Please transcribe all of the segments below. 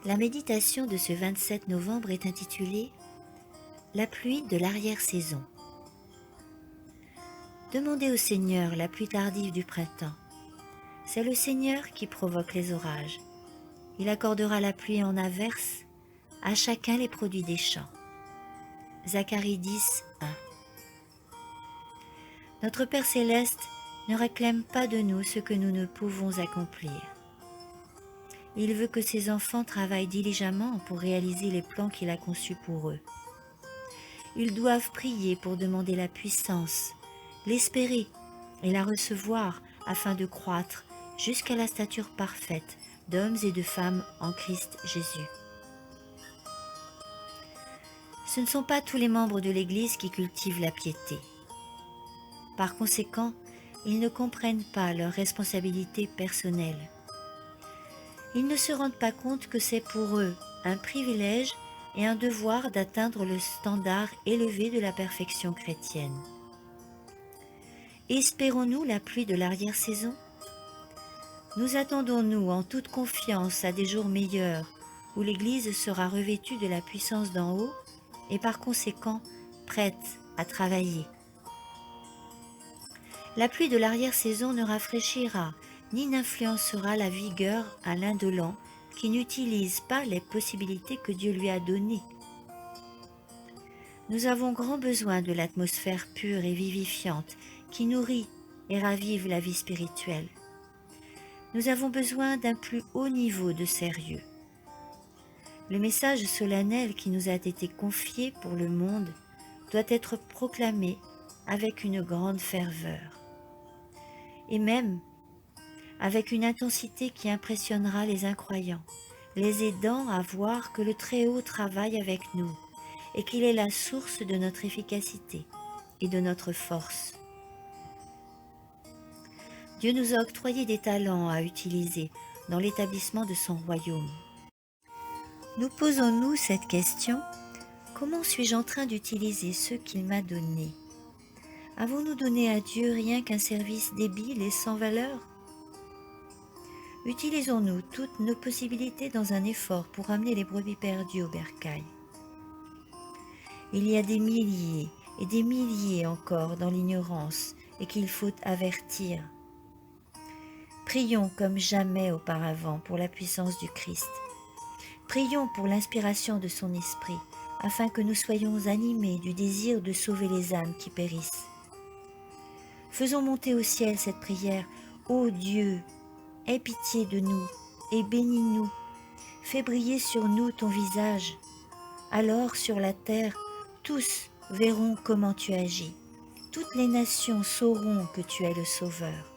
La méditation de ce 27 novembre est intitulée « La pluie de l'arrière-saison ». Demandez au Seigneur la pluie tardive du printemps. C'est le Seigneur qui provoque les orages. Il accordera la pluie en averse à chacun les produits des champs. Zacharie 10, 1. Notre Père Céleste ne réclame pas de nous ce que nous ne pouvons accomplir. Il veut que ses enfants travaillent diligemment pour réaliser les plans qu'il a conçus pour eux. Ils doivent prier pour demander la puissance, l'espérer et la recevoir afin de croître jusqu'à la stature parfaite d'hommes et de femmes en Christ Jésus. Ce ne sont pas tous les membres de l'Église qui cultivent la piété. Par conséquent, ils ne comprennent pas leurs responsabilités personnelles. Ils ne se rendent pas compte que c'est pour eux un privilège et un devoir d'atteindre le standard élevé de la perfection chrétienne. Espérons-nous la pluie de l'arrière-saison? Nous attendons-nous en toute confiance à des jours meilleurs où l'Église sera revêtue de la puissance d'en haut et par conséquent prête à travailler? La pluie de l'arrière-saison ne rafraîchira ni n'influencera la vigueur à l'indolent qui n'utilise pas les possibilités que Dieu lui a données. Nous avons grand besoin de l'atmosphère pure et vivifiante qui nourrit et ravive la vie spirituelle. Nous avons besoin d'un plus haut niveau de sérieux. Le message solennel qui nous a été confié pour le monde doit être proclamé avec une grande ferveur. Et même avec une intensité qui impressionnera les incroyants, les aidant à voir que le Très-Haut travaille avec nous et qu'il est la source de notre efficacité et de notre force. Dieu nous a octroyé des talents à utiliser dans l'établissement de son royaume. Nous posons-nous cette question: comment suis-je en train d'utiliser ce qu'il m'a donné? Avons-nous donné à Dieu rien qu'un service débile et sans valeur? Utilisons-nous toutes nos possibilités dans un effort pour amener les brebis perdues au bercail? Il y a des milliers et des milliers encore dans l'ignorance et qu'il faut avertir. Prions comme jamais auparavant pour la puissance du Christ. Prions pour l'inspiration de son esprit, afin que nous soyons animés du désir de sauver les âmes qui périssent. Faisons monter au ciel cette prière: ô Dieu, aie pitié de nous et bénis-nous. Fais briller sur nous ton visage. Alors sur la terre, tous verront comment tu agis. Toutes les nations sauront que tu es le Sauveur.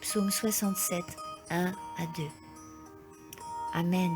Psaume 67, 1 à 2. Amen.